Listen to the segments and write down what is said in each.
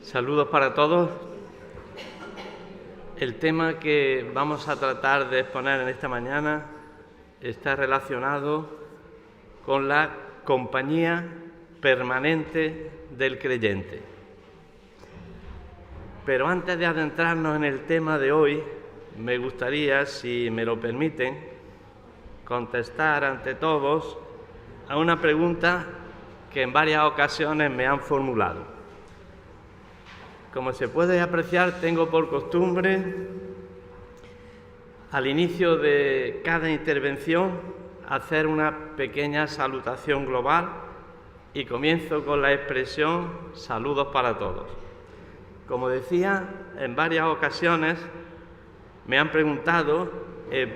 Saludos para todos. El tema que vamos a tratar de exponer en esta mañana está relacionado con la compañía permanente del creyente. Pero antes de adentrarnos en el tema de hoy, me gustaría, si me lo permiten, contestar ante todos a una pregunta que en varias ocasiones me han formulado. Como se puede apreciar, tengo por costumbre, al inicio de cada intervención, hacer una pequeña salutación global y comienzo con la expresión saludos para todos. Como decía, en varias ocasiones me han preguntado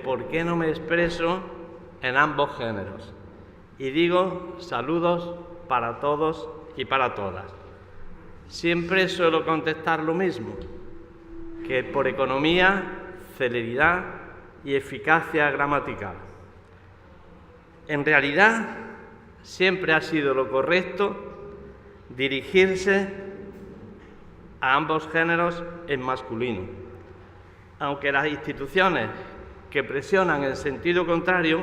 por qué no me expreso en ambos géneros y digo saludos para todos y para todas. Siempre suelo contestar lo mismo, que por economía, celeridad y eficacia gramatical. En realidad, siempre ha sido lo correcto dirigirse a ambos géneros en masculino, aunque las instituciones que presionan en sentido contrario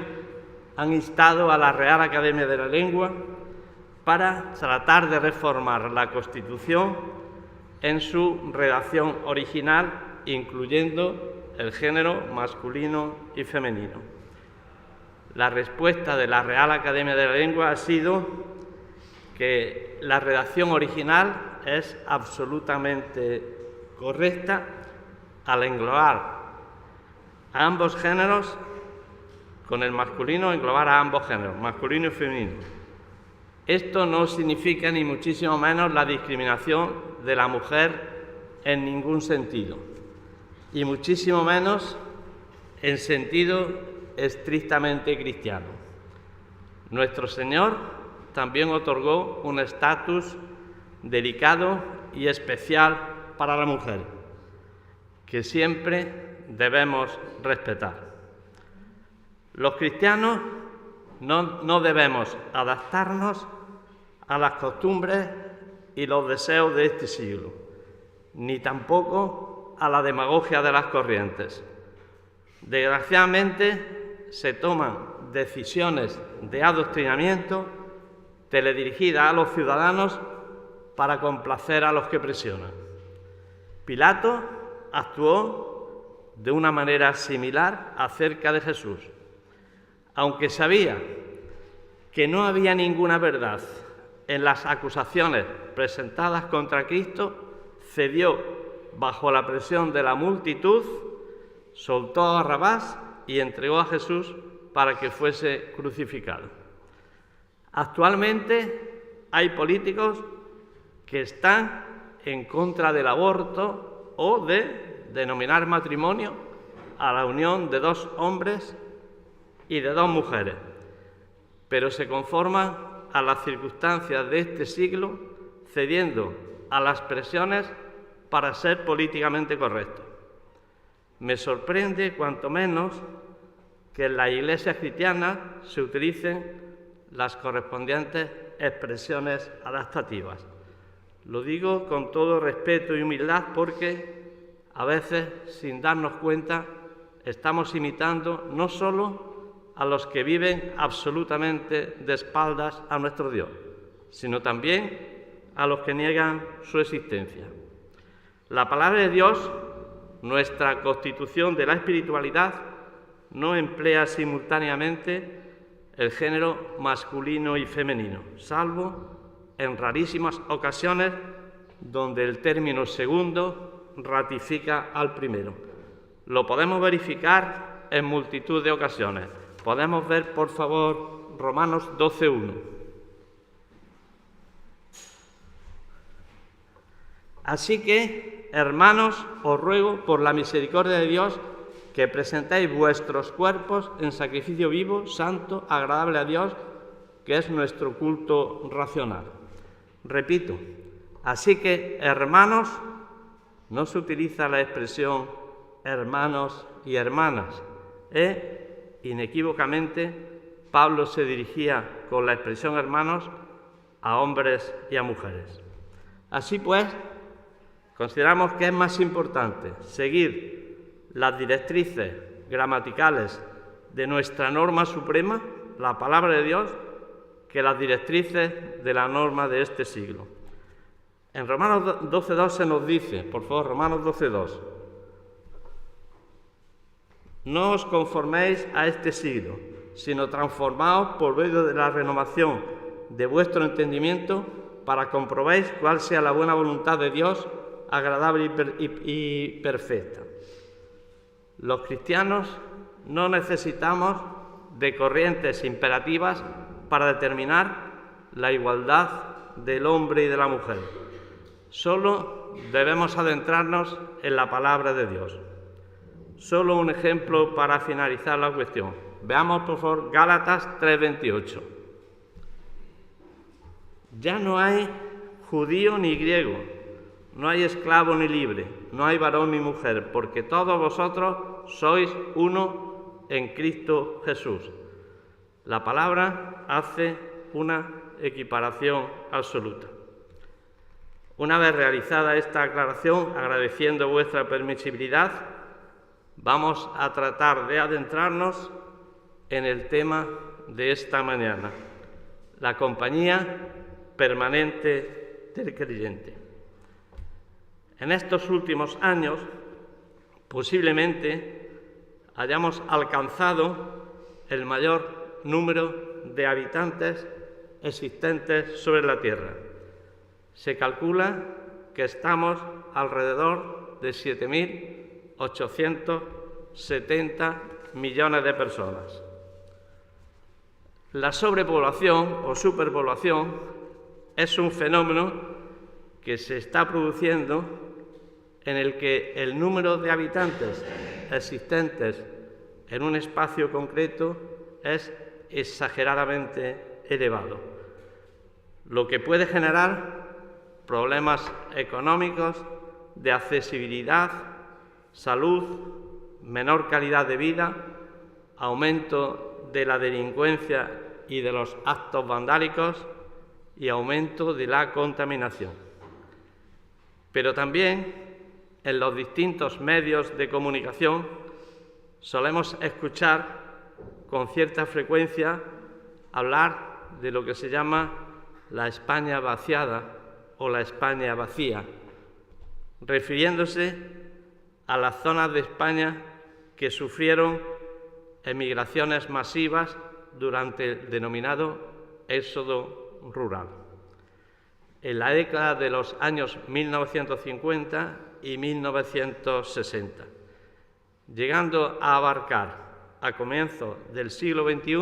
han instado a la Real Academia de la Lengua para tratar de reformar la Constitución en su redacción original, incluyendo el género masculino y femenino. La respuesta de la Real Academia de la Lengua ha sido que la redacción original es absolutamente correcta al englobar a ambos géneros, con el masculino englobar a ambos géneros, masculino y femenino. Esto no significa ni muchísimo menos la discriminación de la mujer en ningún sentido, y muchísimo menos en sentido estrictamente cristiano. Nuestro Señor también otorgó un estatus delicado y especial para la mujer, que siempre debemos respetar. Los cristianos no debemos adaptarnos a las costumbres y los deseos de este siglo, ni tampoco a la demagogia de las corrientes. Desgraciadamente, se toman decisiones de adoctrinamiento teledirigidas a los ciudadanos para complacer a los que presionan. Pilato actuó de una manera similar acerca de Jesús. Aunque sabía que no había ninguna verdad en las acusaciones presentadas contra Cristo, cedió bajo la presión de la multitud, soltó a Barrabás y entregó a Jesús para que fuese crucificado. Actualmente hay políticos que están en contra del aborto o de denominar matrimonio a la unión de dos hombres y de dos mujeres, pero se conforman a las circunstancias de este siglo, cediendo a las presiones para ser políticamente correctos. Me sorprende, cuanto menos, que en las iglesias cristianas se utilicen las correspondientes expresiones adaptativas. Lo digo con todo respeto y humildad porque a veces, sin darnos cuenta, estamos imitando no solo a los que viven absolutamente de espaldas a nuestro Dios, sino también a los que niegan su existencia. La palabra de Dios, nuestra constitución de la espiritualidad, no emplea simultáneamente el género masculino y femenino, salvo en rarísimas ocasiones donde el término segundo ratifica al primero. Lo podemos verificar en multitud de ocasiones. Podemos ver, por favor, Romanos 12:1. Así que, hermanos, os ruego por la misericordia de Dios que presentéis vuestros cuerpos en sacrificio vivo, santo, agradable a Dios, que es nuestro culto racional. Repito, así que, hermanos, no se utiliza la expresión hermanos y hermanas. Inequívocamente, Pablo se dirigía con la expresión hermanos a hombres y a mujeres. Así pues, Consideramos que es más importante seguir las directrices gramaticales de nuestra norma suprema, la palabra de Dios, que las directrices de la norma de este siglo. En Romanos 12.2 se nos dice, por favor, Romanos 12.2, no os conforméis a este siglo, sino transformaos por medio de la renovación de vuestro entendimiento para comprobéis cuál sea la buena voluntad de Dios, agradable y perfecta. Los cristianos no necesitamos de corrientes imperativas para determinar la igualdad del hombre y de la mujer. Solo debemos adentrarnos en la palabra de Dios. Solo un ejemplo para finalizar la cuestión. Veamos, por favor, Gálatas 3:28. Ya no hay judío ni griego, no hay esclavo ni libre, no hay varón ni mujer, porque todos vosotros sois uno en Cristo Jesús. La palabra hace una equiparación absoluta. Una vez realizada esta aclaración, agradeciendo vuestra permisibilidad, vamos a tratar de adentrarnos en el tema de esta mañana, la compañía permanente del creyente. En estos últimos años, posiblemente hayamos alcanzado el mayor número de habitantes existentes sobre la Tierra. Se calcula que estamos alrededor de 7.870 millones de personas. La sobrepoblación o superpoblación es un fenómeno que se está produciendo en el que el número de habitantes existentes en un espacio concreto es exageradamente elevado, lo que puede generar problemas económicos, de accesibilidad, salud, menor calidad de vida, aumento de la delincuencia y de los actos vandálicos y aumento de la contaminación. Pero también en los distintos medios de comunicación solemos escuchar con cierta frecuencia hablar de lo que se llama la España vaciada o la España vacía, refiriéndose a las zonas de España que sufrieron emigraciones masivas durante el denominado éxodo rural, en la década de los años 1950 y 1960, llegando a abarcar a comienzos del siglo XXI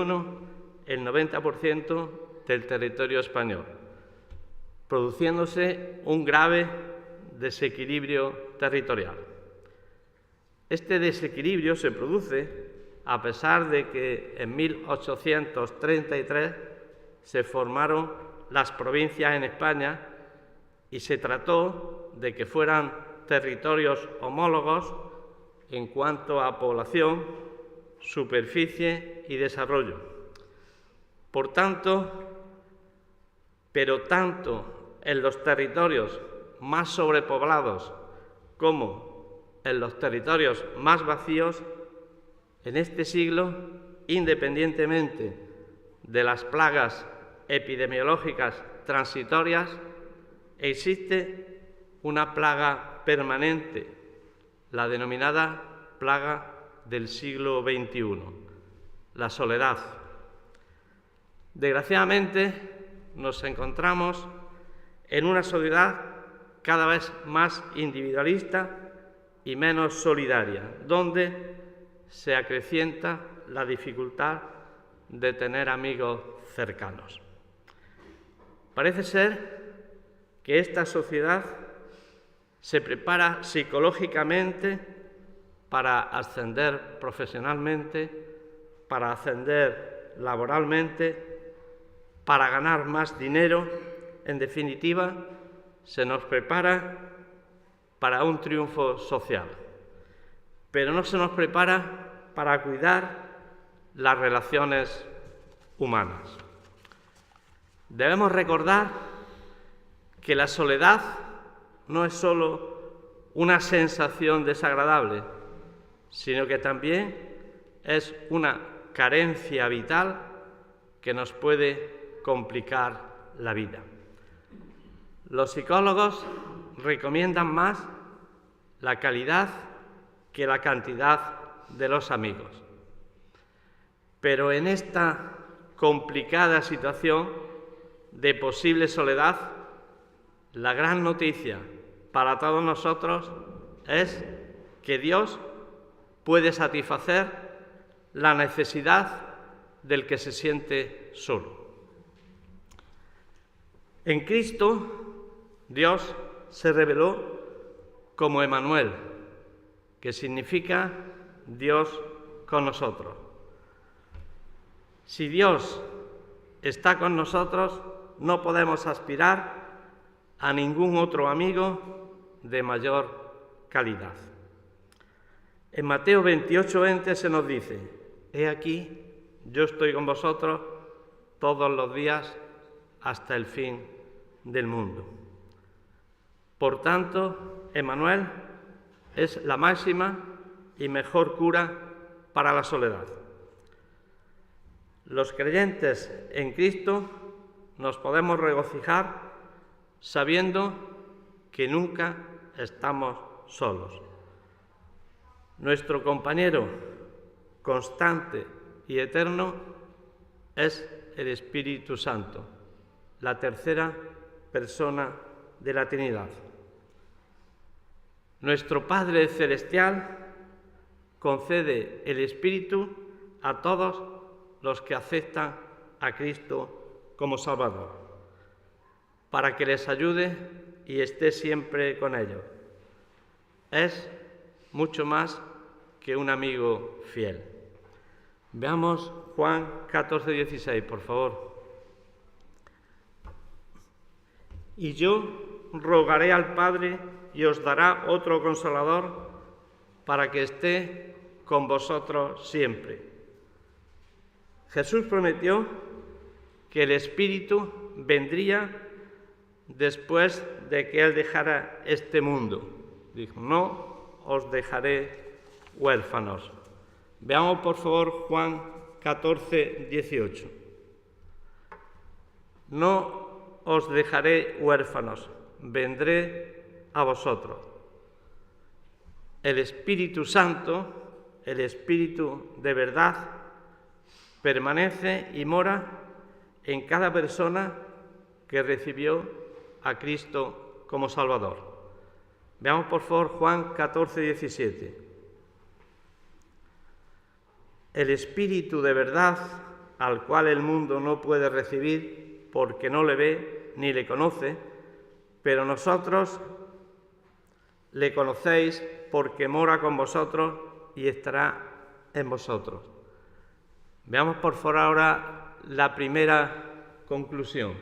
el 90% del territorio español, produciéndose un grave desequilibrio territorial. Este desequilibrio se produce a pesar de que en 1833 se formaron las provincias en España y se trató de que fueran territorios homólogos en cuanto a población, superficie y desarrollo. Por tanto, pero tanto en los territorios más sobrepoblados como en los territorios más vacíos, en este siglo, independientemente de las plagas epidemiológicas transitorias, existe una plaga permanente, la denominada plaga del siglo XXI, la soledad. Desgraciadamente, nos encontramos en una sociedad cada vez más individualista y menos solidaria, donde se acrecienta la dificultad de tener amigos cercanos. Parece ser que esta sociedad se prepara psicológicamente para ascender profesionalmente, para ascender laboralmente, para ganar más dinero. En definitiva, se nos prepara para un triunfo social, pero no se nos prepara para cuidar las relaciones humanas. Debemos recordar que la soledad no es solo una sensación desagradable, sino que también es una carencia vital que nos puede complicar la vida. Los psicólogos recomiendan más la calidad que la cantidad de los amigos. Pero en esta complicada situación de posible soledad, la gran noticia para todos nosotros es que Dios puede satisfacer la necesidad del que se siente solo. En Cristo, Dios se reveló como Emmanuel, que significa Dios con nosotros. Si Dios está con nosotros, no podemos aspirar a ningún otro amigo de mayor calidad. En Mateo 28:20 se nos dice: «He aquí, yo estoy con vosotros todos los días hasta el fin del mundo». Por tanto, Emmanuel es la máxima y mejor cura para la soledad. Los creyentes en Cristo nos podemos regocijar sabiendo que nunca estamos solos. Nuestro compañero constante y eterno es el Espíritu Santo, la tercera persona de la Trinidad. Nuestro Padre Celestial concede el Espíritu a todos los que aceptan a Cristo como Salvador, para que les ayude y esté siempre con ellos. Es mucho más que un amigo fiel. Veamos Juan 14:16, por favor. «Y yo rogaré al Padre y os dará otro Consolador para que esté con vosotros siempre». Jesús prometió que el Espíritu vendría después de que Él dejara este mundo. Dijo: «No os dejaré huérfanos». Veamos, por favor, Juan 14:18. «No os dejaré huérfanos, vendré a vosotros». El Espíritu Santo, el Espíritu de verdad, permanece y mora en cada persona que recibió a Cristo como Salvador. Veamos, por favor, Juan 14:17. «El Espíritu de verdad, al cual el mundo no puede recibir porque no le ve ni le conoce, pero nosotros le conocéis porque mora con vosotros y estará en vosotros». Veamos, por favor, ahora la primera conclusión.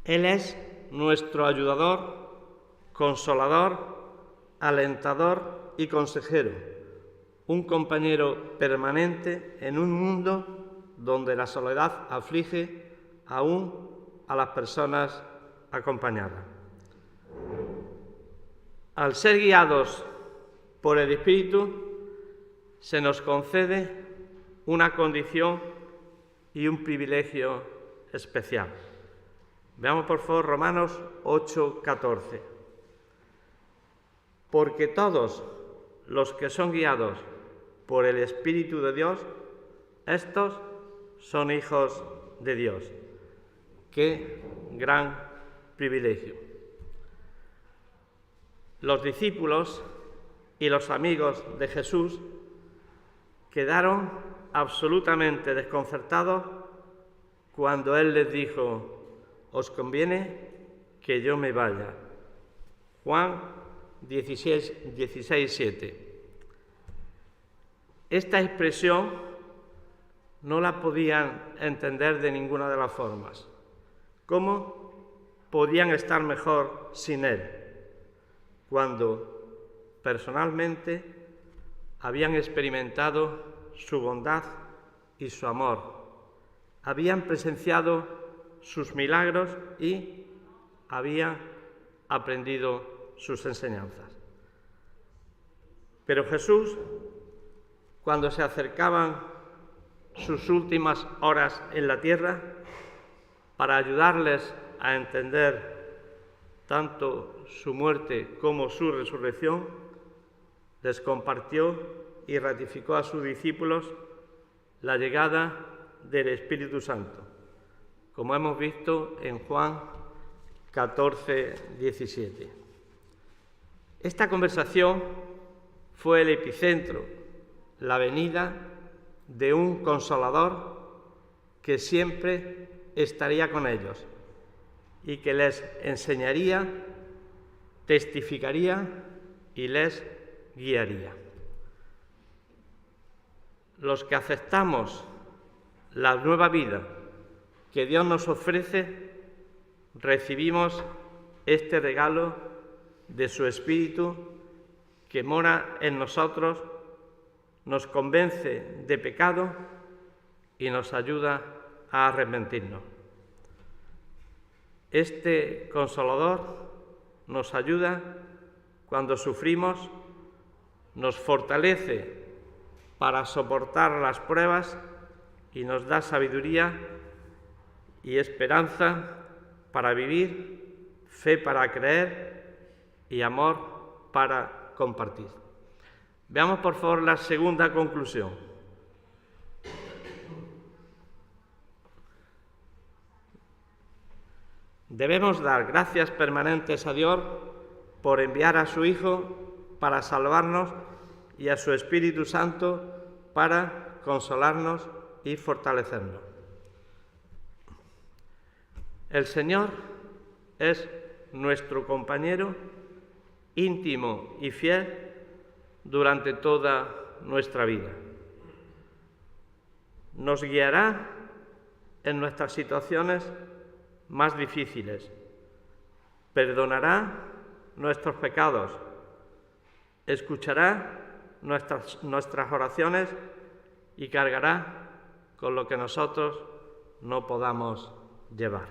Él es nuestro ayudador, consolador, alentador y consejero, un compañero permanente en un mundo donde la soledad aflige aún a las personas acompañadas. Al ser guiados por el Espíritu, se nos concede una condición y un privilegio especial. Veamos, por favor, Romanos 8:14. «Porque todos los que son guiados por el Espíritu de Dios, estos son hijos de Dios». ¡Qué gran privilegio! Los discípulos y los amigos de Jesús quedaron absolutamente desconcertados cuando Él les dijo: «Os conviene que yo me vaya». Juan 16:7. Esta expresión no la podían entender de ninguna de las formas. ¿Cómo podían estar mejor sin Él, cuando personalmente habían experimentado su bondad y su amor, habían presenciado sus milagros y habían aprendido sus enseñanzas. Pero Jesús, cuando se acercaban sus últimas horas en la tierra, para ayudarles a entender tanto su muerte como su resurrección, les compartió y ratificó a sus discípulos la llegada del Espíritu Santo, como hemos visto en Juan 14, 17. Esta conversación fue el epicentro, la venida de un Consolador que siempre estaría con ellos y que les enseñaría, testificaría y les guiaría. Los que aceptamos la nueva vida que Dios nos ofrece, recibimos este regalo de su Espíritu que mora en nosotros, nos convence de pecado y nos ayuda a arrepentirnos. Este Consolador nos ayuda cuando sufrimos, nos fortalece para soportar las pruebas y nos da sabiduría y esperanza para vivir, fe para creer y amor para compartir. Veamos por favor la segunda conclusión. Debemos dar gracias permanentes a Dios por enviar a su Hijo para salvarnos y a su Espíritu Santo para consolarnos y fortalecernos. El Señor es nuestro compañero íntimo y fiel durante toda nuestra vida. Nos guiará en nuestras situaciones más difíciles, perdonará nuestros pecados, escuchará nuestras oraciones y cargará con lo que nosotros no podamos llevar.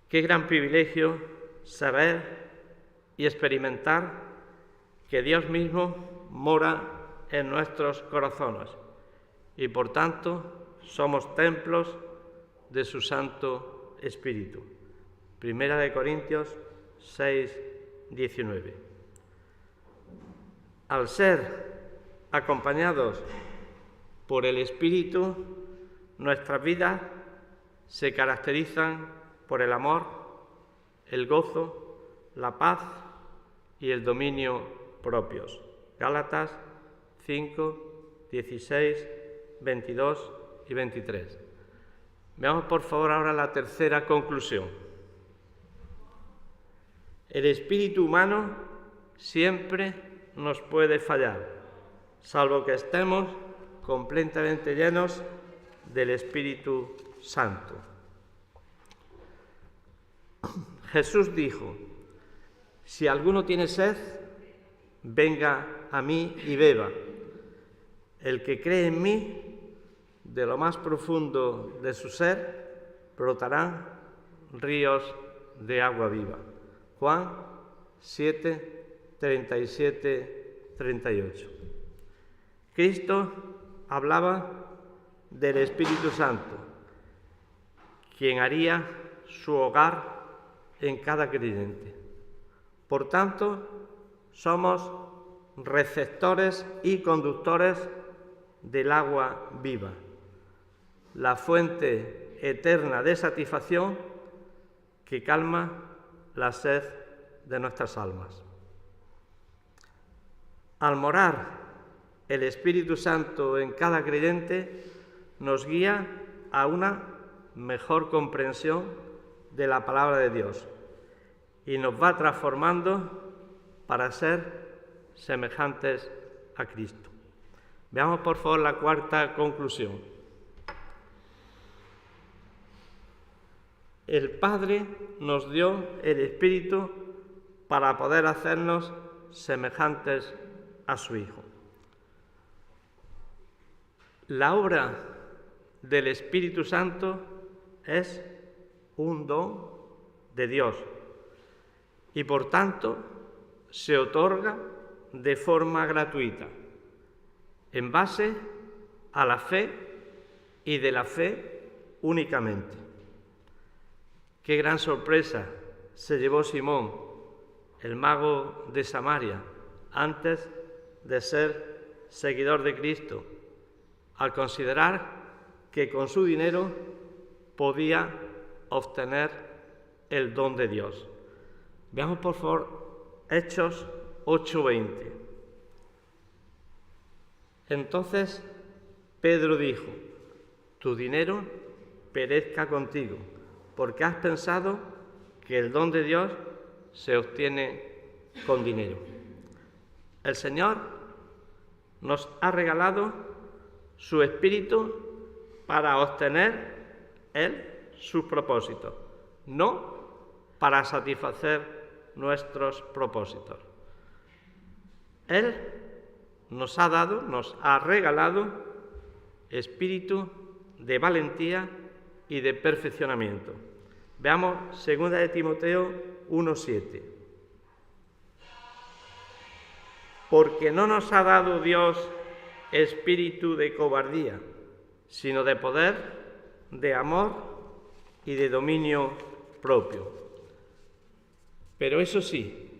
Qué gran privilegio saber y experimentar que Dios mismo mora en nuestros corazones y por tanto somos templos de su Santo Espíritu. Primera de Corintios 6, 19. Al ser acompañados por el Espíritu, nuestras vidas se caracterizan por el amor, el gozo, la paz y el dominio propios. Gálatas 5, 16, 22 y 23. Veamos por favor ahora la tercera conclusión. El espíritu humano siempre nos puede fallar, salvo que estemos completamente llenos del Espíritu Santo. Jesús dijo: si alguno tiene sed, venga a mí y beba. El que cree en mí, de lo más profundo de su ser, brotarán ríos de agua viva. Juan 7, 37, 38. Cristo hablaba del Espíritu Santo, quien haría su hogar en cada creyente. Por tanto, somos receptores y conductores del agua viva, la fuente eterna de satisfacción que calma la sed de nuestras almas. Al morar el Espíritu Santo en cada creyente, nos guía a una mejor comprensión de la palabra de Dios y nos va transformando para ser semejantes a Cristo. Veamos por favor la cuarta conclusión. El Padre nos dio el Espíritu para poder hacernos semejantes a su Hijo. La obra del Espíritu Santo es un don de Dios y por tanto se otorga de forma gratuita, en base a la fe y de la fe únicamente. Qué gran sorpresa se llevó Simón, el mago de Samaria, antes de ser seguidor de Cristo, al considerar que con su dinero podía obtener el don de Dios. Veamos por favor Hechos 8:20. Entonces Pedro dijo: tu dinero perezca contigo, porque has pensado que el don de Dios se obtiene con dinero. El Señor nos ha regalado su Espíritu para obtener Él sus propósitos, no para satisfacer nuestros propósitos. Él nos ha regalado espíritu de valentía y de perfeccionamiento. Veamos 2 de Timoteo 1:7. Porque no nos ha dado Dios espíritu de cobardía, sino de poder, de amor y de dominio propio. Pero eso sí,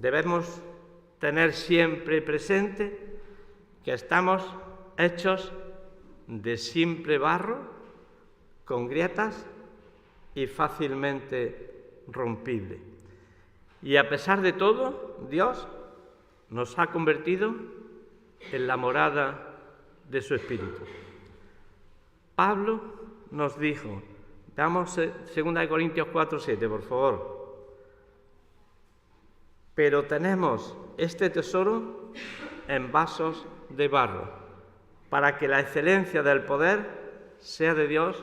debemos tener siempre presente que estamos hechos de simple barro, con grietas y fácilmente rompible. Y a pesar de todo, Dios nos ha convertido en la morada de su Espíritu. Pablo nos dijo, veamos 2 Corintios 4:7, por favor. Pero tenemos este tesoro en vasos de barro, para que la excelencia del poder sea de Dios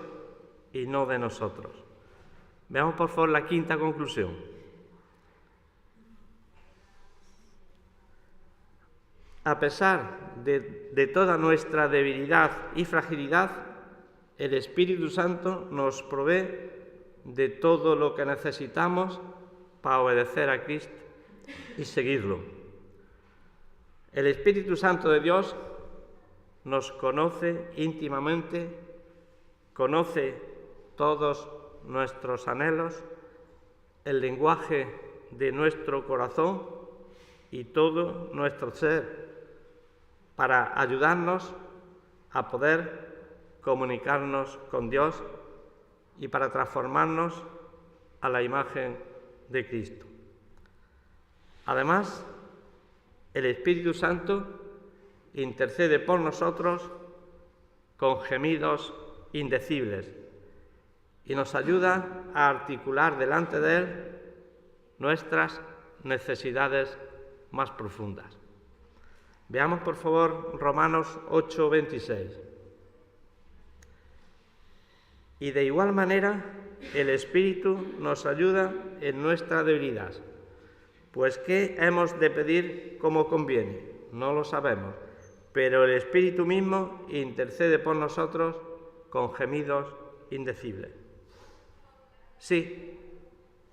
y no de nosotros. Veamos por favor la quinta conclusión. A pesar de toda nuestra debilidad y fragilidad, el Espíritu Santo nos provee de todo lo que necesitamos para obedecer a Cristo y seguirlo. El Espíritu Santo de Dios nos conoce íntimamente, conoce todos nuestros anhelos, el lenguaje de nuestro corazón y todo nuestro ser, para ayudarnos a poder comunicarnos con Dios y para transformarnos a la imagen de Cristo. Además, el Espíritu Santo intercede por nosotros con gemidos indecibles y nos ayuda a articular delante de Él nuestras necesidades más profundas. Veamos por favor Romanos 8:26. Y de igual manera el Espíritu nos ayuda en nuestra debilidad. Pues ¿qué hemos de pedir como conviene? No lo sabemos, pero el Espíritu mismo intercede por nosotros con gemidos indecibles. Sí,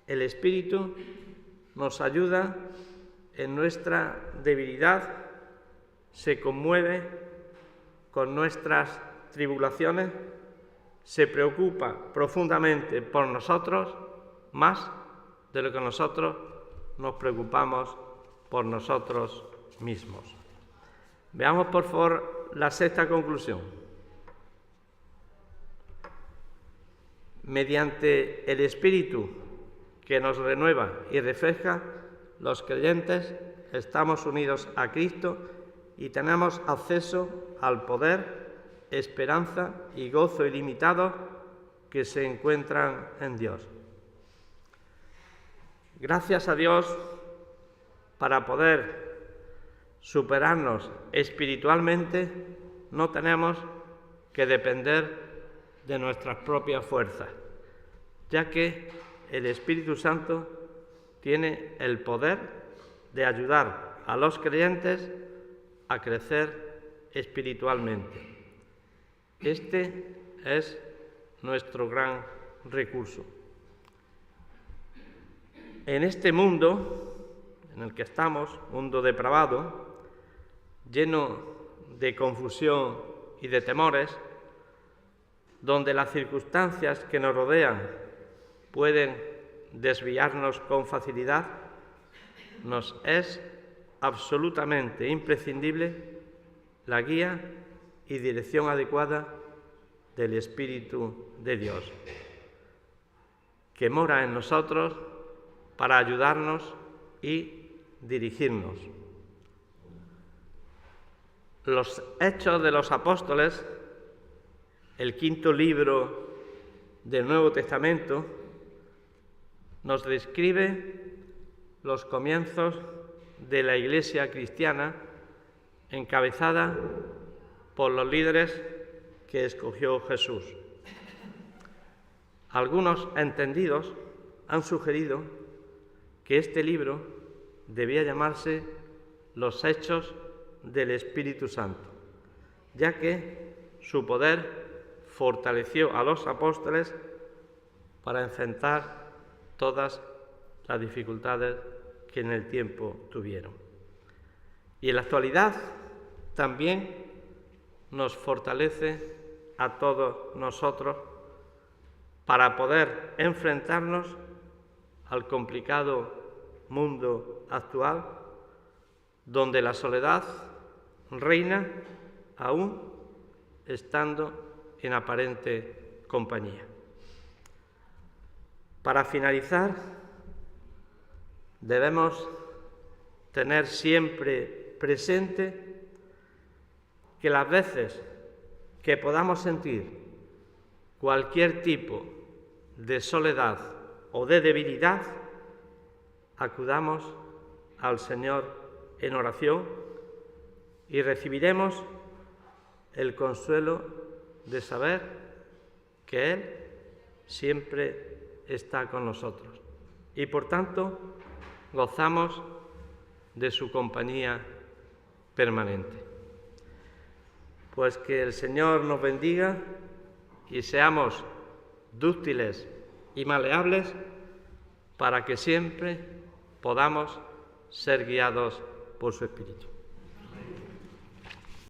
el Espíritu nos ayuda en nuestra debilidad, se conmueve con nuestras tribulaciones, se preocupa profundamente por nosotros, más de lo que nosotros nos preocupamos por nosotros mismos. Veamos por favor la sexta conclusión. Mediante el Espíritu que nos renueva y refresca, los creyentes estamos unidos a Cristo y tenemos acceso al poder, esperanza y gozo ilimitados que se encuentran en Dios. Gracias a Dios, para poder superarnos espiritualmente, no tenemos que depender de nuestras propias fuerzas, ya que el Espíritu Santo tiene el poder de ayudar a los creyentes a crecer espiritualmente. Este es nuestro gran recurso. en este mundo en el que estamos, mundo depravado, lleno de confusión y de temores, donde las circunstancias que nos rodean pueden desviarnos con facilidad, nos es absolutamente imprescindible la guía y dirección adecuada del Espíritu de Dios, que mora en nosotros para ayudarnos y dirigirnos. Los Hechos de los Apóstoles, el quinto libro del Nuevo Testamento, nos describe los comienzos de la Iglesia cristiana encabezada por los líderes que escogió Jesús. Algunos entendidos han sugerido que este libro debía llamarse Los Hechos del Espíritu Santo, ya que su poder fortaleció a los apóstoles para enfrentar todas las dificultades que en el tiempo tuvieron. Y en la actualidad también nos fortalece a todos nosotros para poder enfrentarnos al complicado mundo actual, donde la soledad reina aún estando en aparente compañía. Para finalizar, debemos tener siempre presente que las veces que podamos sentir cualquier tipo de soledad o de debilidad, acudamos al Señor en oración y recibiremos el consuelo de saber que Él siempre está con nosotros y por tanto gozamos de su compañía permanente. Pues que el Señor nos bendiga y seamos dúctiles y maleables para que siempre podamos ser guiados por su Espíritu.